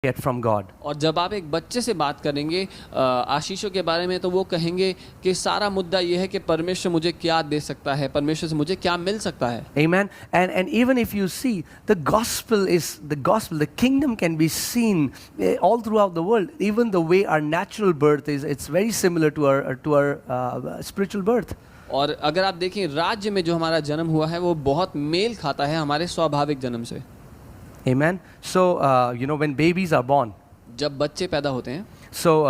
get from God. और जब आप एक बच्चे से बात करेंगे आशीषों के बारे में, तो वो कहेंगे कि सारा मुद्दा ये है कि परमेश्वर मुझे क्या दे सकता है, परमेश्वर से मुझे क्या मिल सकता है. Amen. And even if you see, the gospel, the kingdom can be seen all throughout the world. Even the way our natural birth is, it's very similar to our spiritual birth. और अगर आप देखें, राज्य में जो हमारा जन्म हुआ है वो बहुत मेल खाता है हमारे स्वाभाविक जन्म से. Amen. So when babies are born, जब बच्चे पैदा होते हैं, so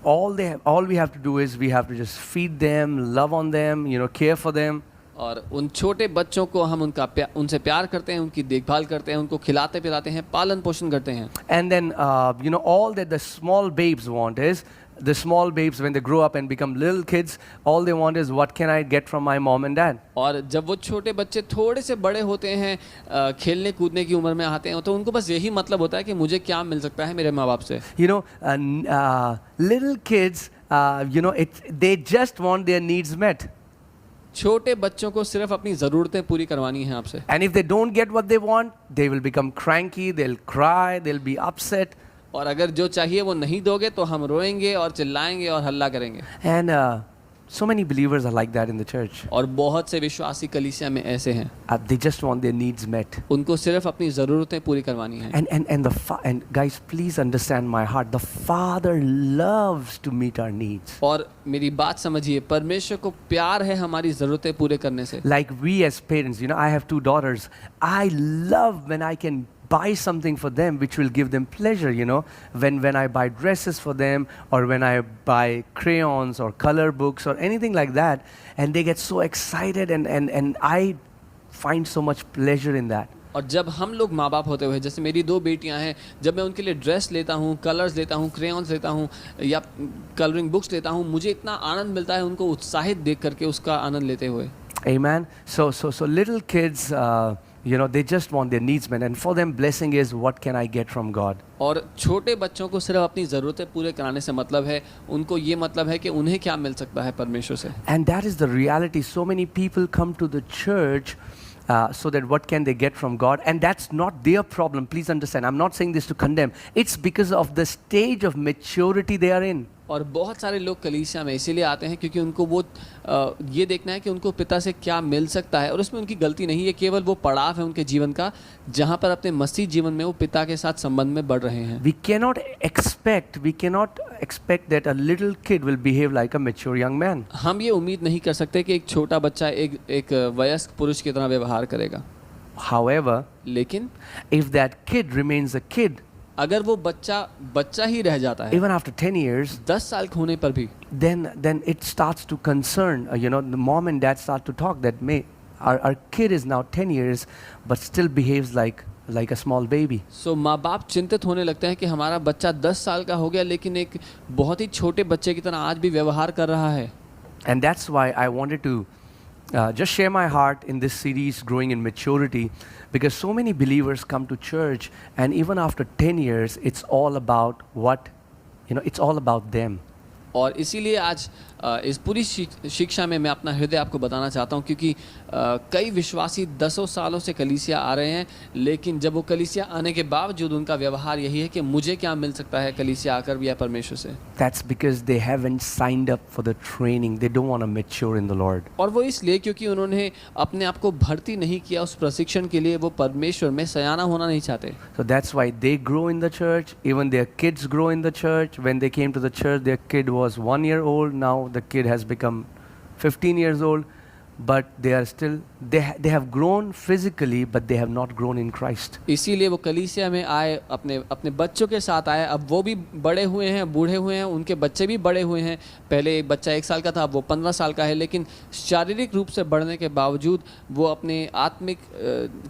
all we have to do is we have to just feed them, love on them, care for them. और उन छोटे बच्चों को हम उनसे प्यार करते हैं, उनकी देखभाल करते हैं, उनको खिलाते पिलाते हैं, पालन पोषण करते हैं. And then all that the small babes want is, the small babes when they grow up and become little kids, all they want is what can I get from my mom and dad. और जब वो छोटे बच्चे थोड़े से बड़े होते हैं, खेलने कूदने की उम्र में आते हैं, तो उनको बस यही मतलब होता है कि मुझे क्या मिल सकता है मेरे माँ बाप से. Little kids, they just want their needs met. छोटे बच्चों को सिर्फ अपनी ज़रूरतें पूरी करवानी है आपसे. And if they don't get what they want, they will become cranky, they'll cry, they'll be upset. और अगर जो चाहिए वो नहीं दोगे तो हम रोएंगे और चिल्लाएंगे और हल्ला करेंगे. And so many believers are like that in the church. और बहुत से विश्वासी कलीसिया में ऐसे हैं. They just want their needs met. उनको सिर्फ अपनी ज़रूरतें पूरी करवानी है. And guys, please understand my heart. The Father loves to meet our needs. और मेरी बात समझिए, परमेश्वर को प्यार है हमारी ज़रूरतें पूरे करने से. Like we as parents, I have 2 daughters. I love when I can buy something for them which will give them pleasure, when I buy dresses for them, or when I buy crayons or color books or anything like that, and they get so excited, and I find so much pleasure in that. और जब हम लोग माँ बाप होते हुए, जैसे मेरी 2 बेटियां हैं, जब मैं उनके लिए ड्रेस लेता हूँ, कलर्स लेता हूँ, क्रेयॉन्स लेता हूँ या कलरिंग बुक्स लेता हूँ, मुझे इतना आनंद मिलता है उनको उत्साहित देख करके, उसका आनंद लेते हुए. Amen. So little kids, they just want their needs met, and for them blessing is what can I get from God. और छोटे बच्चों को सिर्फ अपनी ज़रूरतें पूरे कराने से मतलब है, उनको ये मतलब है कि उन्हें क्या मिल सकता है परमेश्वर से. And that is the reality. So many people come to the church so that what can they get from God, and that's not their problem. Please understand, I'm not saying this to condemn. It's because of the stage of maturity they are in. और बहुत सारे लोग कलीसिया में इसीलिए आते हैं क्योंकि उनको वो ये देखना है कि उनको पिता से क्या मिल सकता है, और उसमें उनकी गलती नहीं है, केवल वो पड़ाव है उनके जीवन का जहाँ पर अपने मसीह जीवन में वो पिता के साथ संबंध में बढ़ रहे हैं. We cannot expect that a little kid will behave like a mature young man. हम ये उम्मीद नहीं कर सकते कि एक छोटा बच्चा एक वयस्क पुरुष की तरह व्यवहार करेगा. However, लेकिन if that kid remains a kid, अगर वो बच्चा ही रह जाता है, even after 10 years, 10 साल होने पर भी, then it starts to concern, the mom and dad start to talk that our kid is now 10 years but still behaves like a small baby. So माँ बाप चिंतित होने लगते हैं कि हमारा बच्चा 10 साल का हो गया लेकिन एक बहुत ही छोटे बच्चे की तरह आज भी व्यवहार कर रहा है. And that's why I wanted to just share my heart in this series, Growing in Maturity, because so many believers come to church, and even after 10 years, it's all about it's all about them. और इसीलिए आज इस पूरी शिक्षा में मैं अपना हृदय आपको बताना चाहता हूँ, क्योंकि कई विश्वासी 10 सालों से कलीसिया आ रहे हैं, लेकिन जब वो कलीसिया आने के बावजूद उनका व्यवहार यही है कि मुझे क्या मिल सकता है कलीसिया आकर भी या परमेश्वर से. That's because they haven't signed up for the training. They don't want to mature in the Lord. और वो इसलिए क्योंकि उन्होंने अपने आप को भर्ती नहीं किया उस प्रशिक्षण के लिए, वो परमेश्वर में सयाना होना नहीं चाहते. So that's why they grow in the church. Even their kids grow in the church. When they came to the church, their kid was 1 year old. Now the kid has become 15 years old, but they are still they have grown physically, but they have not grown in Christ. इसीलिए वो कलीसिया में आए, अपने बच्चों के साथ आए. अब वो भी बड़े हुए हैं, बूढ़े हुए हैं, उनके बच्चे भी बड़े हुए हैं. पहले एक बच्चा 1 साल का था, अब वो 15 साल का है, लेकिन शारीरिक रूप से बढ़ने के बावजूद वो अपने आत्मिक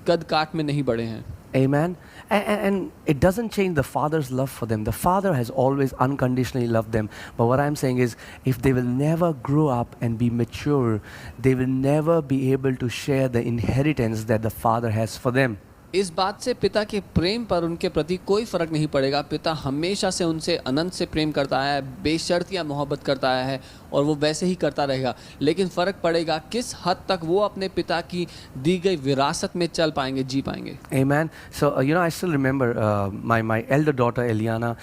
कद काठ में नहीं बढ़े हैं. Amen. And it doesn't change the Father's love for them. The Father has always unconditionally loved them. But what I'm saying is, if they will never grow up and be mature, they will never be able to share the inheritance that the Father has for them. इस बात से पिता के प्रेम पर उनके प्रति कोई फर्क नहीं पड़ेगा। पिता हमेशा से उनसे अनंत से प्रेम करता है, बेशर्तिया मोहब्बत करता है और वो वैसे ही करता रहेगा। लेकिन फ़र्क पड़ेगा किस हद तक वो अपने पिता की दी गई विरासत में चल पाएंगे, जी पाएंगे। Amen. So, I still remember my elder daughter Eliana,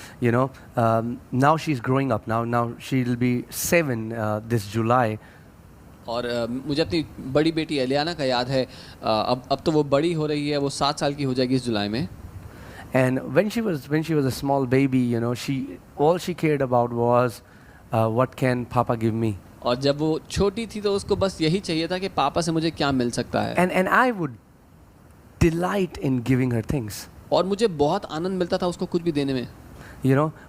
now she's growing up. Now she'll be 7 this July. और मुझे अपनी बड़ी बेटी एलियाना का याद है। अब तो वो बड़ी हो रही है, वो 7 साल की हो जाएगी इस जुलाई में। And when she was a small baby, all she cared about was what can Papa give me. और जब वो छोटी थी तो उसको बस यही चाहिए था कि पापा से मुझे क्या मिल सकता है। And I would delight in giving her things. और मुझे बहुत आनंद मिलता था उसको कुछ भी देने में।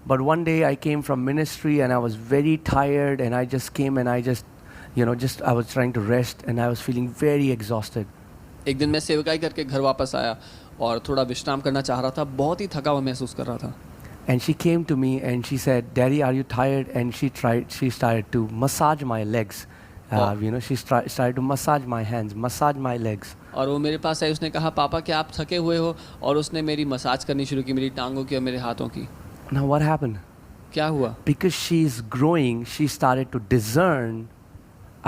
But one day I came from ministry and I was very tired and I just came and I just I was trying to rest and I was feeling very exhausted. एक दिन मैं सेवकाई करके घर वापस आया और थोड़ा विश्राम करना चाह रहा था, बहुत ही थका हुआ महसूस कर रहा था। And she came to me and she said, "Daddy, are you tired?" And she started to massage my legs. She started to massage my hands, massage my legs. और वो मेरे पास आई, उसने कहा, पापा क्या आप थके हुए हो? और उसने मेरी मसाज करनी शुरू की, मेरी टांगों की और मेरे हाथों की। Now what happened? क्या हुआ? Because she's growing, she started to discern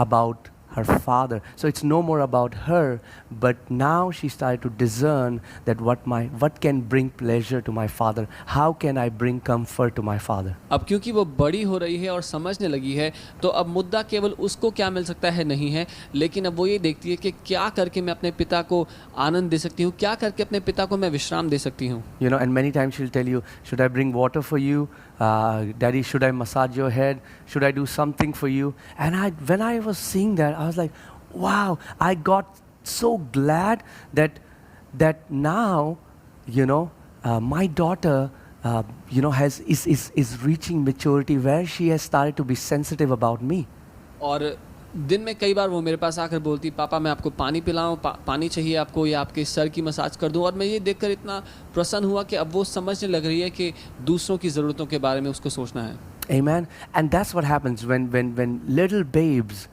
about her father. So it's no more about her, but now she started to discern that what can bring pleasure to my father? How can I bring comfort to my father? अब क्योंकि वो बड़ी हो रही है और समझने लगी है, तो अब मुद्दा केवल उसको क्या मिल सकता है नहीं है, लेकिन अब वो ये देखती है कि क्या करके मैं अपने पिता को आनंद दे सकती हूँ, क्या करके अपने पिता को मैं विश्राम दे सकती हूँ। And many times she'll tell you, should I bring water for you? Daddy, should I massage your head? Should I do something for you? And when I was seeing that, I was like, wow, I got so glad that now, my daughter, is reaching maturity where she has started to be sensitive about me. और दिन में कई बार वो मेरे पास आकर बोलती, पापा मैं आपको पानी पिलाऊं, पानी चाहिए आपको, या आपके सर की मसाज कर दूं। और मैं ये देखकर इतना प्रसन्न हुआ कि अब वो समझने लग रही है कि दूसरों की ज़रूरतों के बारे में उसको सोचना है। Amen. And that's what happens when little babes,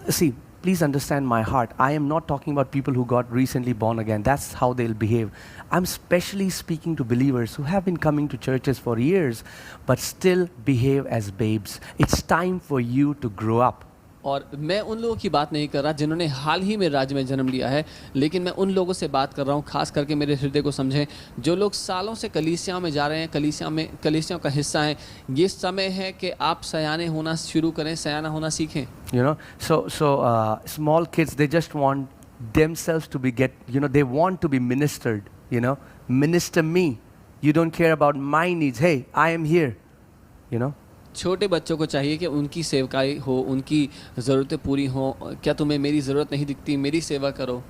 see, please understand my heart. I am not talking about people who got recently born again. That's how they'll behave. I'm specially speaking to believers who have been coming to churches for years, but still behave as babes. It's time for you to grow up. और मैं उन लोगों की बात नहीं कर रहा जिन्होंने हाल ही में राज्य में जन्म लिया है, लेकिन मैं उन लोगों से बात कर रहा हूँ, खास करके मेरे हृदय को समझें, जो लोग सालों से कलीसिया में जा रहे हैं, कलीसिया का हिस्सा हैं। ये समय है कि आप सयाने होना शुरू करें, सयाना होना सीखें। So small kids, they just want themselves to be they want to be ministered. Minister me. You don't care about my needs. Hey, I am here. छोटे बच्चों को चाहिए कि उनकी सेवकाई हो, उनकी ज़रूरतें पूरी हों। क्या तुम्हें मेरी ज़रूरत नहीं दिखती? मेरी सेवा करो।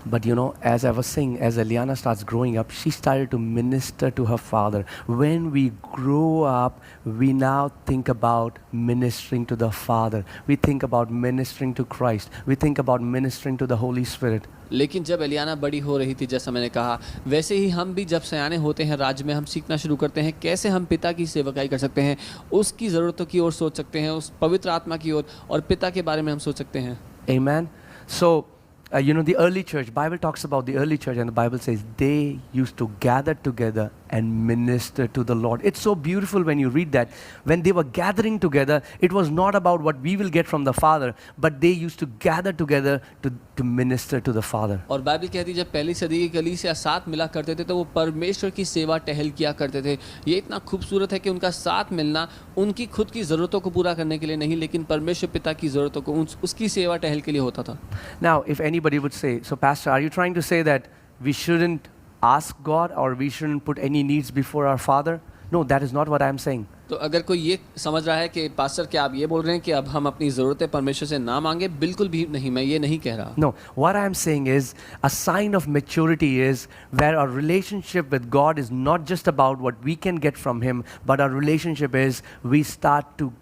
But as I was saying, as Eliana starts growing up, she started to minister to her father. When we grow up, we now think about ministering to the Father. We think about ministering to Christ. We think about ministering to the Holy Spirit. लेकिन जब एलियाना बड़ी हो रही थी, जैसा मैंने कहा, वैसे ही हम भी जब सयाने होते हैं राज्य में, हम सीखना शुरू करते हैं कैसे हम पिता की सेवकाई कर सकते हैं, उसकी ज़रूरतों की ओर सोच सकते हैं, उस पवित्र आत्मा की ओर, और पिता के बारे में हम सोच सकते हैं। Amen. So, the early church, Bible talks about the early church, and the Bible says they used to gather together and minister to the Lord. It's so beautiful when you read that. When they were gathering together, it was not about what we will get from the Father, but they used to gather together to minister to the Father. और Bible कहती है जब पहली सदी की कलीसिया साथ मिला करते थे तो वो परमेश्वर की सेवा टहल किया करते थे। ये इतना खूबसूरत है कि उनका साथ मिलना उनकी खुद की ज़रूरतों को पूरा करने के लिए नहीं, लेकिन परमेश्वर पिता की ज़रूरतों को उसकी सेवा टहल के लिए होता था। Now, if anybody would say, so Pastor, are you trying to say that we shouldn't ask God or we shouldn't put any needs before our Father? No, that is not what I am saying. तो अगर कोई ये समझ रहा है कि pastor क्या आप ये बोल रहे हैं कि अब हम अपनी ज़रूरतें परमेश्वर से ना मांगे, बिल्कुल भी नहीं, मैं ये नहीं कह रहा। No, what I am saying is a sign of maturity is where our relationship with God is not just about what we can get from Him, but our relationship is we start to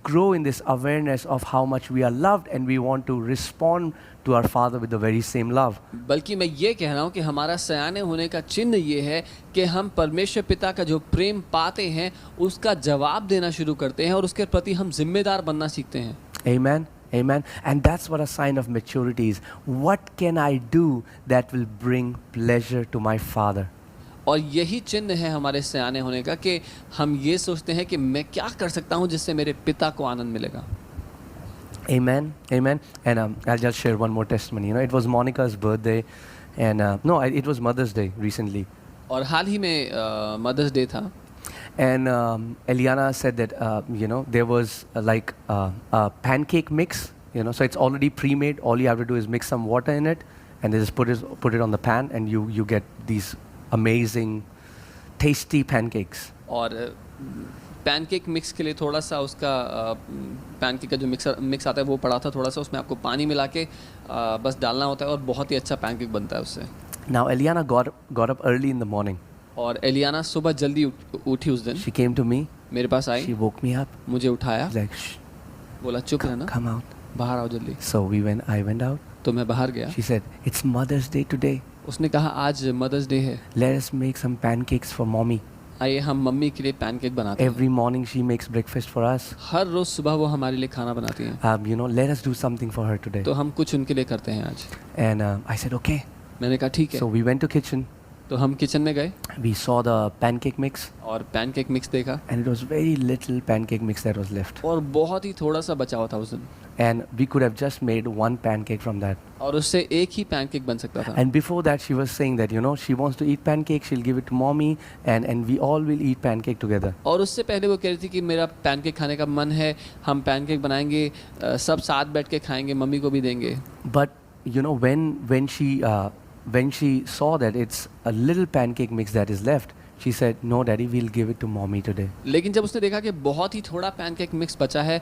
grow in this awareness of how much we are loved and we want to respond to our Father with the very same love. बल्कि मैं ये कह रहा हूँ कि हमारा सयाने होने का चिन्ह ये है कि हम परमेश्वर पिता का जो प्रेम पाते हैं उसका जवाब देना शुरू करते हैं और उसके प्रति हम जिम्मेदार बनना सीखते हैं। Amen. Amen. And that's what a sign of maturity is. What can I do that will bring pleasure to my Father? और यही चिन्ह है हमारे सयाने होने का कि हम ये सोचते हैं कि मैं क्या कर सकता हूँ जिससे मेरे पिता को आनंद मिलेगा. Amen. Amen. And I'll just share one more testimony. You know, it was Monica's birthday, and no, it was Mother's Day recently. और हाल ही में मदर्स डे था. And Eliana said that you know, there was like a pancake mix. You know, so it's already pre-made. All you have to do is mix some water in it, and then just put it on the pan, and you get these amazing, tasty pancakes. और pancake mix के लिए थोड़ा सा उसका pancake का जो mix आता है वो पड़ा था थोड़ा सा, उसमें आपको पानी मिला के बस डालना होता है और बहुत ही अच्छा पैनकेक बनता है उससे. Now Eliana got up early in the morning. और एलियाना सुबह जल्दी उठी उस दिन. She came to me. मेरे पास आई. She woke me up. मुझे उठाया. Like, shh, बोला चुप रहना. come out. बाहर आओ जल्दी. So I went out. तो मैं बाहर गया. She said, it's Mother's Day today. उसने कहा आज मदर्स डे है. Let us make some pancakes for mommy. आइए हम मम्मी के लिए पैनकेक बनाते हैं. Every morning she makes breakfast for us. हर रोज सुबह वो हमारे लिए खाना बनाती हैं. You know, let us do something for her today. तो हम कुछ उनके लिए करते हैं आज. And I said, okay. मैंने कहा ठीक है. So we went to kitchen. तो हम किचन में गए. We saw the pancake mix. और पैनकेक मिक्स देखा. And it was very little pancake mix that was left. और बहुत ही थोड़ा सा बचा हुआ था उस दिन. And we could have just made one pancake from that. और उससे एक ही पैनकेक बन सकता था. And before that she was saying that, you know, she wants to eat pancake, she'll give it to mommy, and we all will eat pancake together. और उससे पहले वो कह रही थी कि मेरा पैनकेक खाने का मन है, हम पैनकेक बनाएंगे, सब साथ बैठ के खाएंगे, मम्मी को भी देंगे. But you know, when she saw that it's a little pancake mix that is left, she said, no daddy, we'll give it to mommy today. लेकिन जब उसने देखा कि बहुत ही थोड़ा पैनकेक मिक्स बचा है,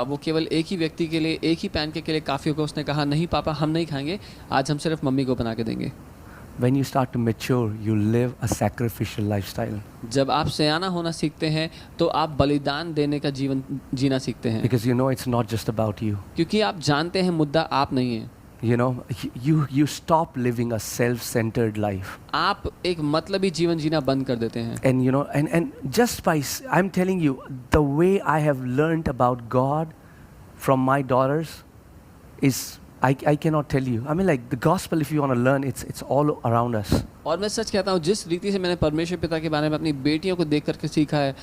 वो केवल एक ही व्यक्ति के लिए, एक ही पैनकेक के लिए काफ़ी होगा, उसने कहा नहीं पापा हम नहीं खाएंगे, आज हम सिर्फ मम्मी को बना के देंगे. When you start to mature, you live a sacrificial lifestyle. जब आप सयाना होना सीखते हैं तो आप बलिदान देने का जीवन जीना सीखते हैं. Because you know it's not just about you. क्योंकि आप जानते हैं मुद्दा आप नहीं है. You know, you stop living a self-centered life. आप एक मतलबी जीवन जीना बंद कर देते हैं. And you know, and just by, I'm telling you, the way I have learned about God from my daughters is, I cannot tell you. I mean, like, the gospel, if you want to learn, it's all around us. और मैं सच कहता हूँ, जिस रीति से मैंने परमेश्वर पिता के बारे में अपनी बेटियों को देख करके सीखा है,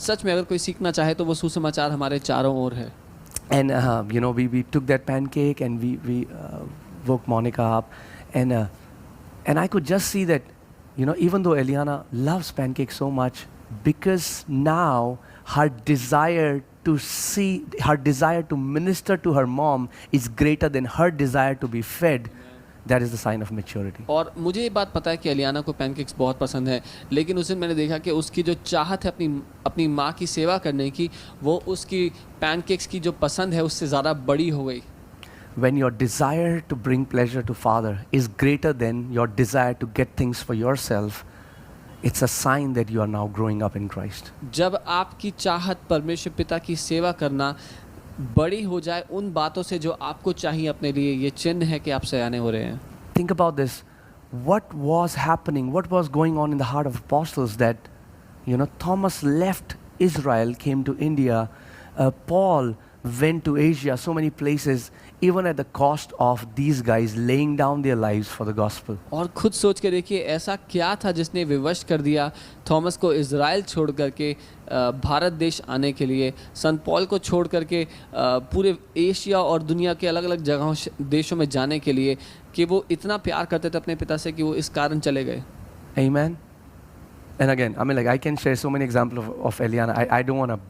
सच में अगर कोई सीखना चाहे तो वो सुसमाचार हमारे चारों ओर है. And you know, we took that pancake and we woke Monica up, and I could just see that, you know, even though Eliana loves pancakes so much, because now her desire to minister to her mom is greater than her desire to be fed. That is the sign of maturity. और मुझे ये बात पता है कि एलियाना को pancakes बहुत पसंद है, लेकिन उस दिन मैंने देखा कि उसकी जो चाहत है अपनी माँ की सेवा करने की, वो उसकी पैनकेक्स की जो पसंद है उससे ज़्यादा बड़ी हो गई. When your desire to bring pleasure to Father is greater than your desire to get things for yourself, it's a sign that you are now growing up in Christ. जब आपकी चाहत परमेश्वर पिता की सेवा करना बड़ी हो जाए उन बातों से जो आपको चाहिए अपने लिए, ये चिन्ह है कि आप सयाने हो रहे हैं. Think about this. What was happening? What was going on in the heart of apostles that, you know, Thomas left Israel, came to India, Paul went to Asia, so many places, even at the cost of these guys laying down their lives for the gospel. और खुद सोच के देखिए ऐसा क्या था जिसने विवश कर दिया थॉमस को इज़राइल छोड़ करके भारत देश आने के लिए, संत पॉल को छोड़ करके पूरे एशिया और दुनिया के अलग अलग जगहों देशों में जाने के लिए, कि वो इतना प्यार करते थे अपने पिता से कि वो इस कारण चले गए. Amen. And again, I mean, like, I can share so many examples of Eliana. I don't want to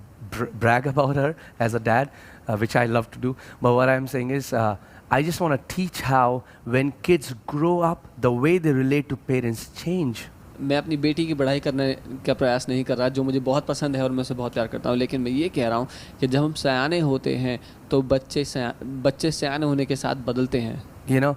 brag about her as a dad, which I love to do. But what I'm saying is, I just want to teach how when kids grow up, the way they relate to parents change. मैं अपनी बेटी की बढ़ाई करने का प्रयास नहीं कर रहा, जो मुझे बहुत पसंद है और मैं उसे बहुत प्यार करता हूँ, लेकिन मैं ये कह रहा हूँ कि जब हम सयाने होते हैं तो बच्चे सयाने होने के साथ बदलते हैं. You know,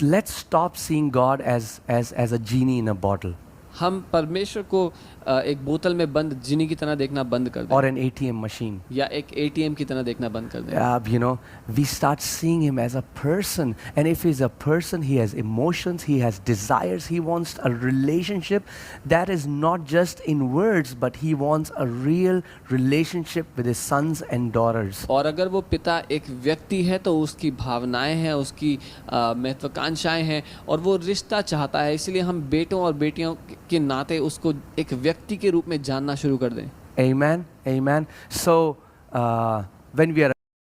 let's stop seeing God as a genie in a bottle. हम परमेश्वर को एक बोतल में बंद जिनी की तरह देखना बंद कर दें or an ATM machine. या एक एटीएम की तरह देखना बंद कर दें। You know, we start seeing him as a person. And if he's a person, he has emotions, he has desires, he wants a relationship that is not just in words, but he wants a real relationship with his sons and daughters. और अगर वो पिता एक व्यक्ति है तो उसकी भावनाएं हैं, उसकी महत्वाकांक्षाएं हैं और वो रिश्ता चाहता है। इसलिए हम बेटों और बेटियों के नाते उसको एक व्यक्ति के रूप में जानना शुरू कर दें। Amen. Amen. So, when we are